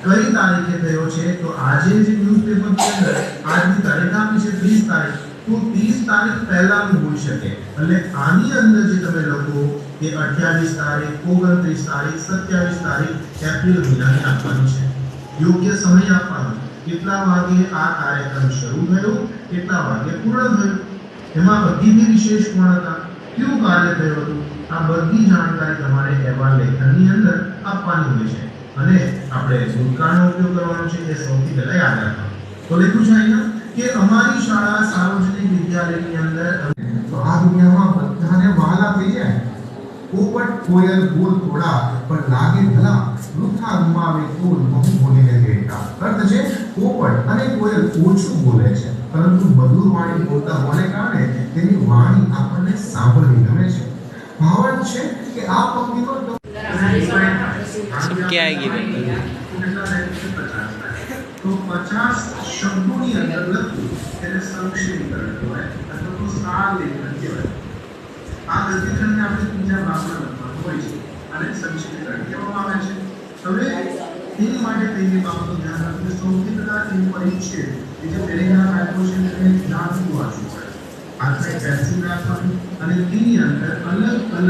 કઈ તારીખે થયો છે તો આજે જે ન્યૂઝપેપર ની અંદર આજની તારીખ આપી છે 30 તારીખ, તો 30 તારીખ પહેલાનું હોઈ શકે. એટલે આની અંદર જે તમે લખો કે 28 તારીખ, 29 તારીખ, 27 તારીખ એપ્રિલ મહિનાની આપવાની છે. યોગ્ય સમય આપવાનો, કેટલા વાગે આ કાર્યક્રમ શરૂ થયો, કેટલા વાગે પૂર્ણ થયો, એમાં બધી વિશેષ કોણ હતા, કયું કાર્ય થયું હતું, આ બધી જાણકારી તમારે અહેવાલ લેખનની અંદર આપવાની હોય છે. અને આપણે ભૂતકાળનો ઉપયોગ કરવાનો છે એ સૌથી પહેલા યાદ રાખવાનું. તો લખ્યું છે અહીંયા કે અમારી શાળા સાર્વજનિક વિદ્યાલયની અંદર તો આ દુનિયામાં બધાને વહાલા થઈ જાય. પોપટ કોયલ બોલ થોડા પણ લાગે ભલા, વૃથા ગુમાવે કુલ બહુ બોલીને દેતા. અર્થ છે પોપટ અને કોયલ ઓછું બોલે છે, પરંતુ મધુર વાણી બોલતા હોવાને કારણે તેની વાણી આપણને સાંભળવી ગમે છે. ભાવાર્થ છે કે આ પંક્તિનો सबके आएगी भाई. તો 50 શબ્દોની અંદર લખવું તેને સંક્ષેપીકરણ કહેવાય અથવા તો સાર લેખન કહેવાય. આ ગતિકરણને આપણે ત્રીજા ભાગમાં લખવાનું હોય છે અને સંક્ષેપીકરણ કહેવામાં આવે છે. હવે એની માટે કઈ બાબતો ધ્યાન રાખવું, સૌથી પહેલા તેની પરિચ્છેદ એ જે પેરેગ્રાફ આપ્યો છે તેને ધ્યાનથી વાંચવું પડે. આપણે પેન્સિલ રાખવાની અને તેની અંદર અલગ અલગ